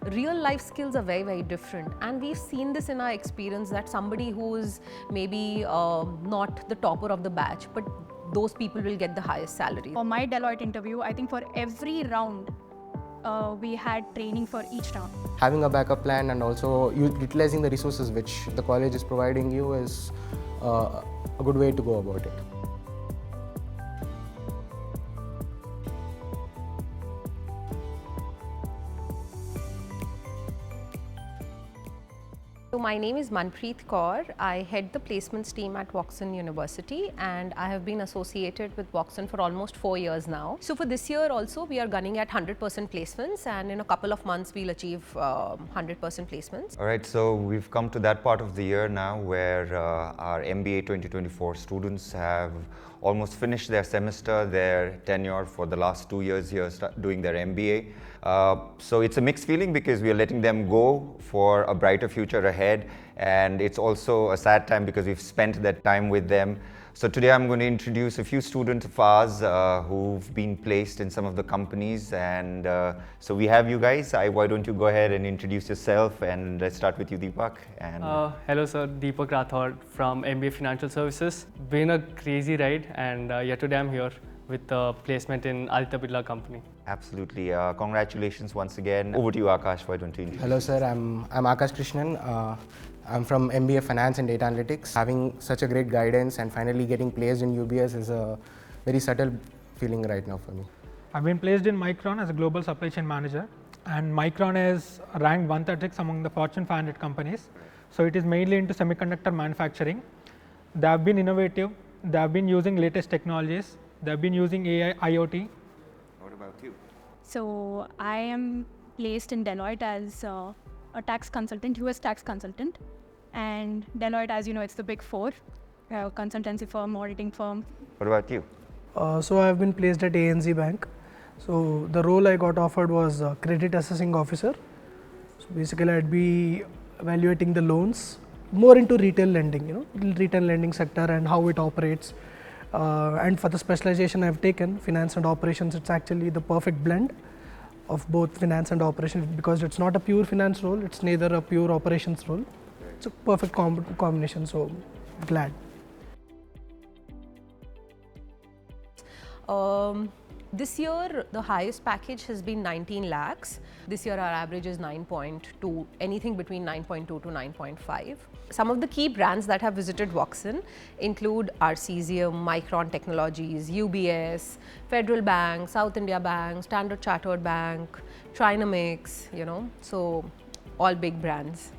Real life skills are very, very different, and we've seen this in our experience that somebody who's maybe not the topper of the batch, but those people will get the highest salary. For my Deloitte interview, I think for every round, we had training for each round. Having a backup plan and also utilizing the resources which the college is providing you is a good way to go about it. So my name is Manpreet Kaur. I head the placements team at Woxsen University, and I have been associated with Woxsen for almost 4 years now. So for this year also, we are gunning at 100% placements, and in a couple of months we'll achieve 100% placements. All right, so we've come to that part of the year now where our MBA 2024 students have almost finished their semester, their tenure for the last 2 years here doing their MBA. So it's a mixed feeling because we are letting them go for a brighter future ahead, and it's also a sad time because we've spent that time with them. So today I'm going to introduce a few students of ours who've been placed in some of the companies, and so we have you guys. Why don't you go ahead and introduce yourself, and let's start with you, Deepak. And hello sir, Deepak Rathod from MBA Financial Services. Been a crazy ride, and yet today I'm here with the placement in Aditya Birla company. Absolutely. Congratulations once again. Over to you, Akash. Why don't you introduce Hello sir, I'm Akash Krishnan. I'm from MBA Finance and Data Analytics. Having such a great guidance and finally getting placed in UBS is a very subtle feeling right now for me. I've been placed in Micron as a global supply chain manager, and Micron is ranked 136 among the Fortune 500 companies. So it is mainly into semiconductor manufacturing. They have been innovative. They have been using latest technologies. They have been using AI, IoT. What about you? So I am placed in Deloitte as a tax consultant, US tax consultant. And Deloitte, as you know, it's the big four, consultancy firm, auditing firm. What about you? So I have been placed at ANZ Bank. So the role I got offered was credit assessing officer. So basically I'd be evaluating the loans, more into retail lending, retail lending sector and how it operates. And for the specialization I've taken, finance and operations, it's actually the perfect blend of both finance and operations because it's not a pure finance role, it's neither a pure operations role. It's a perfect combination, so glad. This year, the highest package has been 19 lakhs. This year, our average is 9.2, anything between 9.2 to 9.5. Some of the key brands that have visited Woxsen include InsideIIM, Micron Technologies, UBS, Federal Bank, South India Bank, Standard Chartered Bank, Trinomics, so all big brands.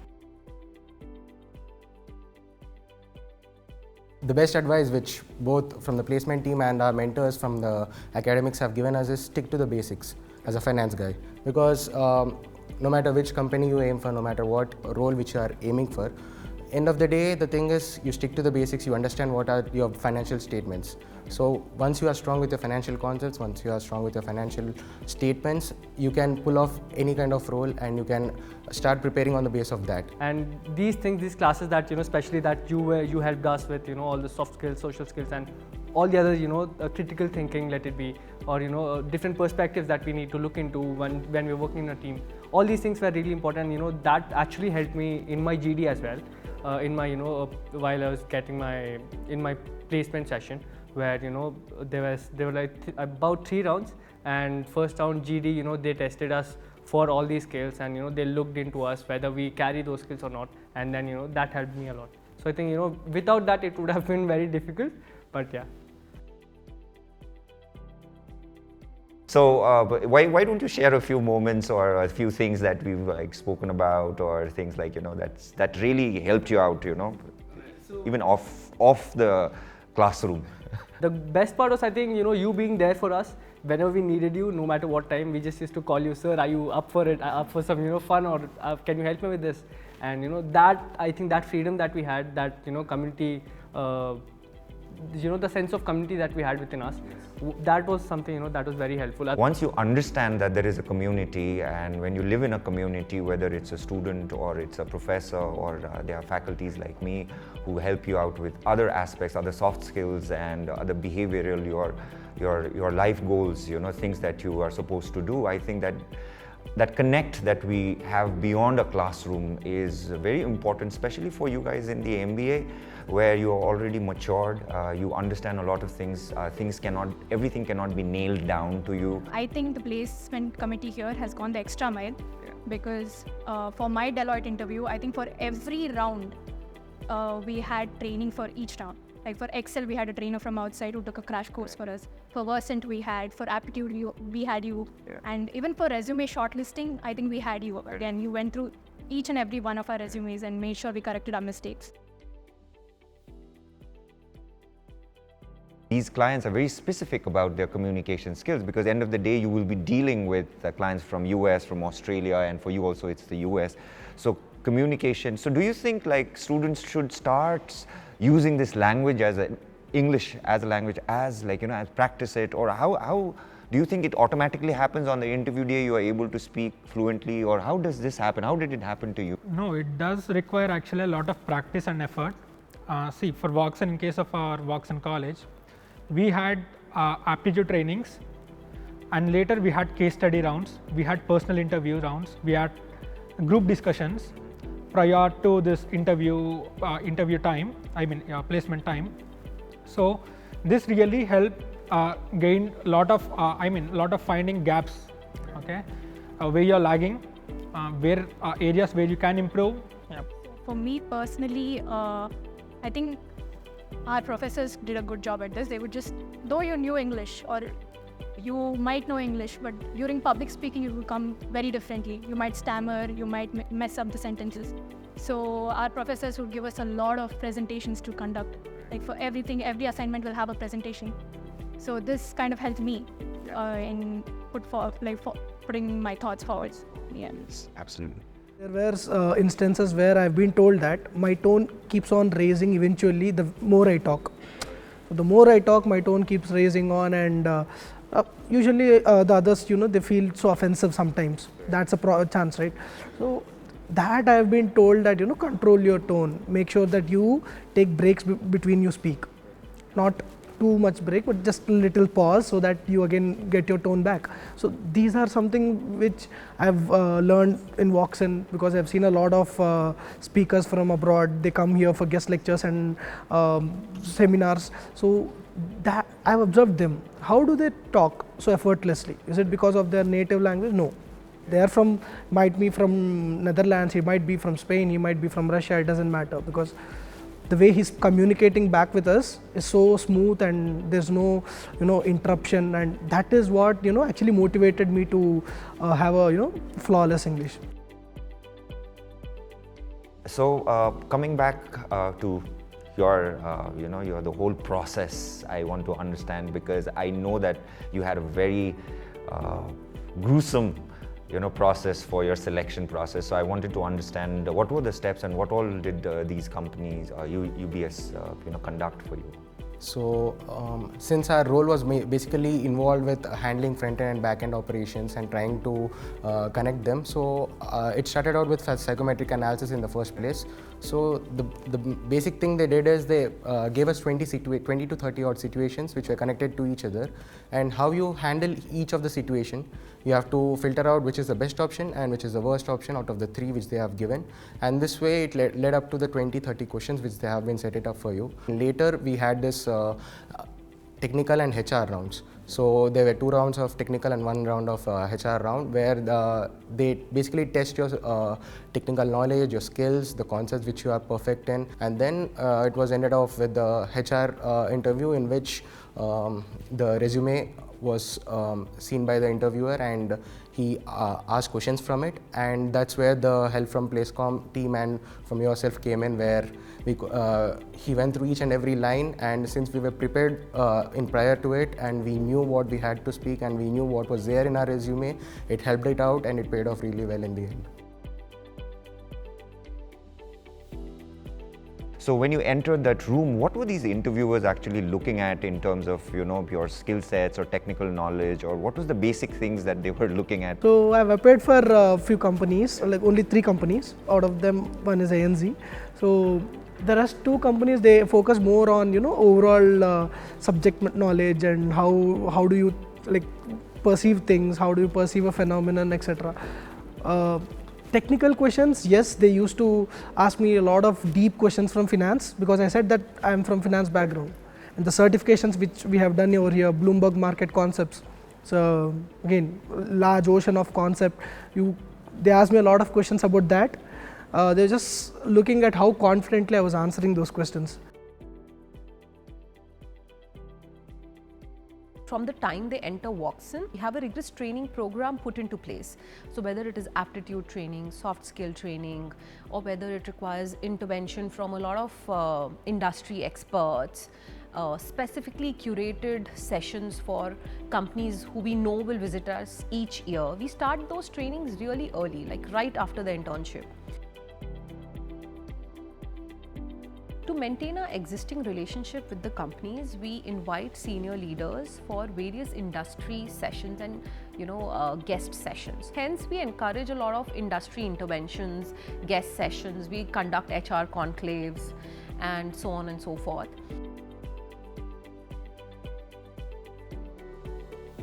The best advice which both from the placement team and our mentors from the academics have given us is stick to the basics as a finance guy, because no matter which company you aim for, no matter what role which you are aiming for, end of the day the thing is you stick to the basics, you understand what are your financial statements. So once you are strong with your financial concepts, once you are strong with your financial statements, you can pull off any kind of role and you can start preparing on the base of that. And these things, these classes that especially that you helped us with, all the soft skills, social skills, and all the other, critical thinking, let it be, or different perspectives that we need to look into when we're working in a team. All these things were really important. That actually helped me in my GD as well. In my while I was getting in my placement session, where there were like about 3 rounds, and first round GD they tested us for all these skills, and they looked into us whether we carry those skills or not, and then that helped me a lot. So I think without that it would have been very difficult, but yeah. So why don't you share a few moments or a few things that we've spoken about, or things like that really helped you out, even off the classroom. The best part was, I think, you being there for us whenever we needed you, no matter what time. We just used to call you, sir, are you up for it, up for some fun, or can you help me with this? And that, I think, that freedom that we had, that community, the sense of community that we had within us, that was something that was very helpful. Once you understand that there is a community, and when you live in a community, whether it's a student or it's a professor or there are faculties like me who help you out with other aspects, other soft skills and other behavioral, your life goals, things that you are supposed to do, I think that that connect that we have beyond a classroom is very important, especially for you guys in the MBA, where you are already matured, you understand a lot of things, everything cannot be nailed down to you. I think the placement committee here has gone the extra mile because for my Deloitte interview, I think for every round, we had training for each round. Like for Excel, we had a trainer from outside who took a crash course for us. For Versant, we had. For Aptitude, we had you. And even for resume shortlisting, I think we had you. Again, you went through each and every one of our resumes and made sure we corrected our mistakes. These clients are very specific about their communication skills because at the end of the day, you will be dealing with clients from US, from Australia, and for you also it's the US. So communication. So do you think like students should start using this language English as a language as practice it, or how do you think it automatically happens on the interview day? You are able to speak fluently, or how does this happen? How did it happen to you? No, it does require actually a lot of practice and effort. See, for Woxsen, in case of our Woxsen college, we had aptitude trainings, and later we had case study rounds, we had personal interview rounds, we had group discussions prior to this interview time, placement time. So this really helped gain lot of finding gaps, okay, where you're lagging, where areas where you can improve. Yeah. For me personally, I think our professors did a good job at this. They would just, though you knew English or you might know English, but during public speaking, you will come very differently. You might stammer, you might mess up the sentences. So our professors would give us a lot of presentations to conduct. Like for everything, every assignment will have a presentation. So this kind of helped me in putting my thoughts forward. Yeah. Yes, absolutely. There were instances where I've been told that my tone keeps on raising eventually the more I talk. So the more I talk, my tone keeps raising on, and usually the others, they feel so offensive sometimes. That's a chance, right? So that I've been told that, control your tone. Make sure that you take breaks between you speak. Not too much break, but just a little pause so that you again get your tone back. So these are something which I've learned in Woxsen, because I've seen a lot of speakers from abroad. They come here for guest lectures and seminars. So that I've observed them. How do they talk so effortlessly? Is it because of their native language? No. They are might be from Netherlands, he might be from Spain, he might be from Russia, it doesn't matter, because the way he's communicating back with us is so smooth and there's no, interruption, and that is what, actually motivated me to have a, flawless English. So coming back to your, the whole process, I want to understand, because I know that you had a very gruesome process for your selection process. So I wanted to understand what were the steps and what all did these companies, UBS, conduct for you? So since our role was basically involved with handling front-end and back-end operations and trying to connect them, so it started out with psychometric analysis in the first place. So the basic thing they did is they gave us 20 to 30 odd situations which were connected to each other, and how you handle each of the situation, you have to filter out which is the best option and which is the worst option out of the 3 which they have given, and this way it led up to the 20-30 questions which they have been set it up for you. Later we had this technical and HR rounds. So there were 2 rounds of technical and 1 round of HR round, where they basically test your technical knowledge, your skills, the concepts which you are perfect in, and then it was ended off with the HR interview, in which the resume was seen by the interviewer and he asked questions from it, and that's where the help from Placecom team and from yourself came in, where he went through each and every line, and since we were prepared in prior to it and we knew what we had to speak and we knew what was there in our resume, it helped it out and it paid off really well in the end. So when you entered that room, what were these interviewers actually looking at in terms of, your skill sets or technical knowledge, or what was the basic things that they were looking at? So I've applied for a few companies, like only 3 companies. Out of them, one is ANZ. So the rest 2 companies, they focus more on, overall subject knowledge and how do you perceive things, how do you perceive a phenomenon, etc. Technical questions, yes, they used to ask me a lot of deep questions from finance, because I said that I am from finance background. And the certifications which we have done over here, Bloomberg Market Concepts, so again, large ocean of concept. They asked me a lot of questions about that. They're just looking at how confidently I was answering those questions. From the time they enter Woxsen, we have a rigorous training program put into place. So whether it is aptitude training, soft skill training, or whether it requires intervention from a lot of industry experts, specifically curated sessions for companies who we know will visit us each year. We start those trainings really early, like right after the internship. To maintain our existing relationship with the companies, we invite senior leaders for various industry sessions and guest sessions. Hence, we encourage a lot of industry interventions, guest sessions. We conduct HR conclaves and so on and so forth.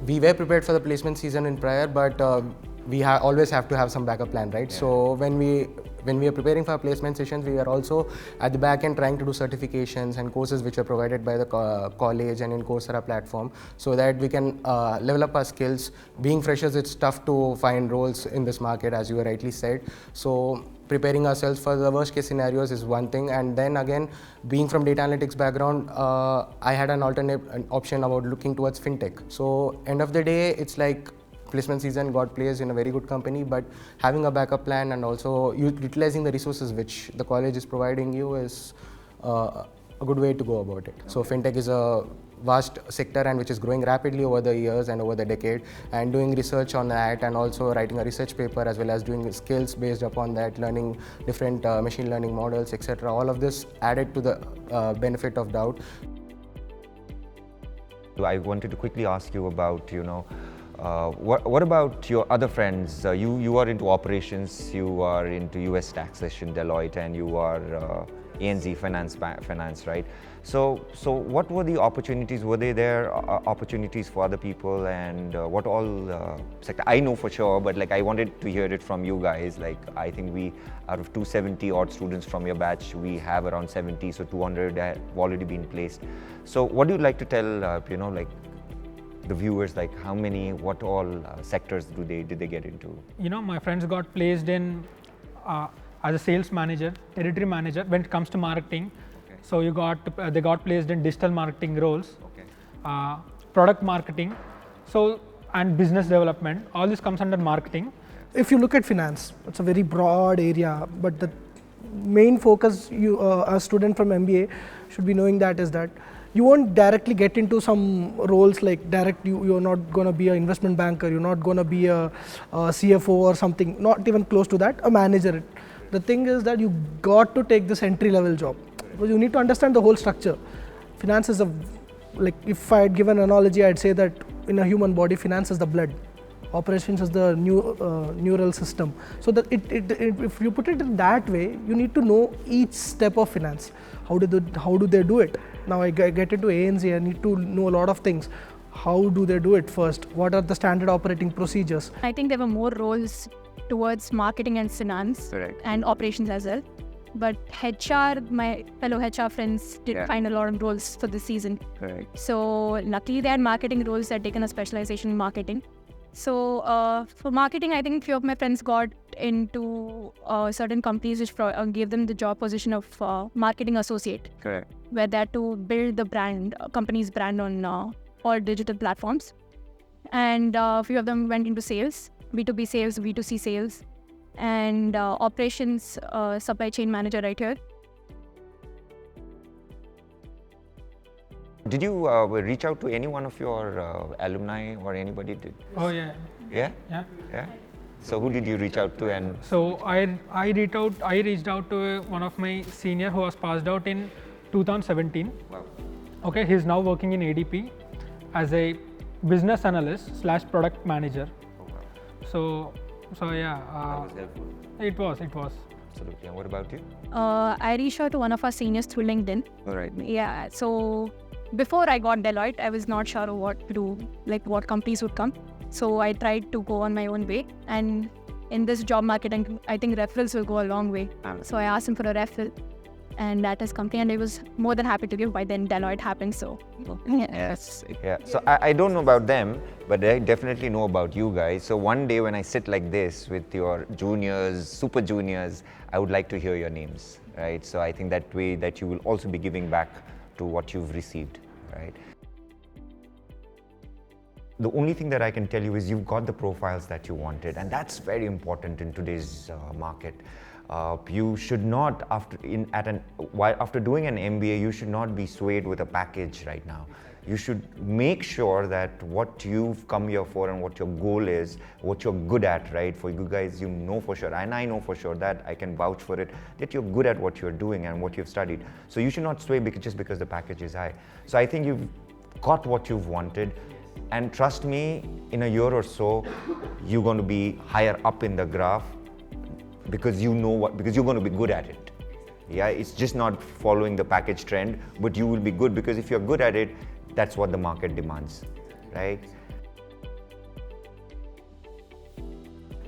We were prepared for the placement season in prior, but we always have to have some backup plan, right? Yeah. So when we are preparing for our placement sessions, we are also at the back end trying to do certifications and courses which are provided by the college and in Coursera platform, so that we can level up our skills. Being freshers, it's tough to find roles in this market, as you rightly said. So preparing ourselves for the worst case scenarios is one thing, and then again, being from data analytics background, I had an alternate option about looking towards fintech. So end of the day, it's like placement season got placed in a very good company, but having a backup plan and also utilizing the resources which the college is providing you is a good way to go about it. So fintech is a vast sector and which is growing rapidly over the years and over the decade, and doing research on that and also writing a research paper as well as doing skills based upon that, learning different machine learning models, etc. All of this added to the benefit of doubt. I wanted to quickly ask you about, what about your other friends? You are into operations, you are into US taxation, Deloitte, and you are ANZ finance, right? So what were the opportunities? Were there opportunities for other people, and what all sector? I know for sure, but I wanted to hear it from you guys. I think we, out of 270 odd students from your batch, we have around 70, so 200 have already been placed. So what do you like to tell, the viewers, how many, what all sectors did they get into? My friends got placed in as a sales manager, territory manager when it comes to marketing. Okay. So they got placed in digital marketing roles, okay. Product marketing, and business development. All this comes under marketing. If you look at finance, it's a very broad area, but the main focus a student from MBA should be knowing that is that you won't directly get into some roles you're not going to be an investment banker, you're not going to be a CFO or something, not even close to that, a manager. The thing is that you got to take this entry level job, because you need to understand the whole structure. Finance is if I had given an analogy, I'd say that in a human body, finance is the blood. Operations is the neural system. So that if you put it in that way, you need to know each step of finance. How do they do it? Now I get into ANZ, I need to know a lot of things. How do they do it first? What are the standard operating procedures? I think there were more roles towards marketing and finance. Correct. And operations as well. But HR, my fellow HR friends did find a lot of roles for this season. Correct. So luckily they had marketing roles, they had taken a specialization in marketing. So for marketing, I think few of my friends got into certain companies which gave them the job position of marketing associate. Correct. Where they had to build the brand, company's brand on all digital platforms. And a few of them went into sales, B2B sales, B2C sales, and operations supply chain manager right here. Did you reach out to any one of your alumni or anybody? Oh yeah. Yeah? Yeah. Yeah. So who did you reach out to? And so I reached out to one of my senior who was passed out in 2017. Wow. Okay, he's now working in ADP as a business analyst / product manager. Oh, wow. So yeah. That was helpful. It was. Absolutely. And what about you? I reached out to one of our seniors through LinkedIn. All right. Yeah. So before I got Deloitte, I was not sure what to do, what companies would come. So I tried to go on my own way, and in this job market, I think referrals will go a long way. So I asked him for a referral, and that has come, and I was more than happy to give. By then Deloitte happened, so Yes. Yeah. So I don't know about them, but I definitely know about you guys. So one day when I sit like this with your juniors, super juniors, I would like to hear your names, right? So I think that way that you will also be giving back to what you've received, right? The only thing that I can tell you is you've got the profiles that you wanted, and that's very important in today's market. You should not, after doing an MBA, you should not be swayed with a package right now. You should make sure that what you've come here for and what your goal is, what you're good at, right? For you guys, you know for sure, and I know for sure that I can vouch for it, that you're good at what you're doing and what you've studied. So you should not sway just because the package is high. So I think you've got what you've wanted. And trust me, in a year or so, you're going to be higher up in the graph because you know because you're going to be good at it. Yeah, it's just not following the package trend, but you will be good because if you're good at it, that's what the market demands, right?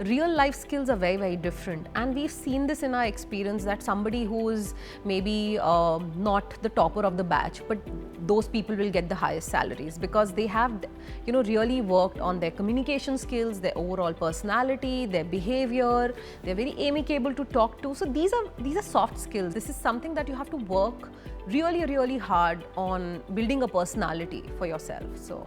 Real life skills are very, very different, and we've seen this in our experience that somebody who is maybe not the topper of the batch, but those people will get the highest salaries because they have, really worked on their communication skills, their overall personality, their behavior. They're very amicable to talk to. So these are soft skills. This is something that you have to work really, really hard on building a personality for yourself. So.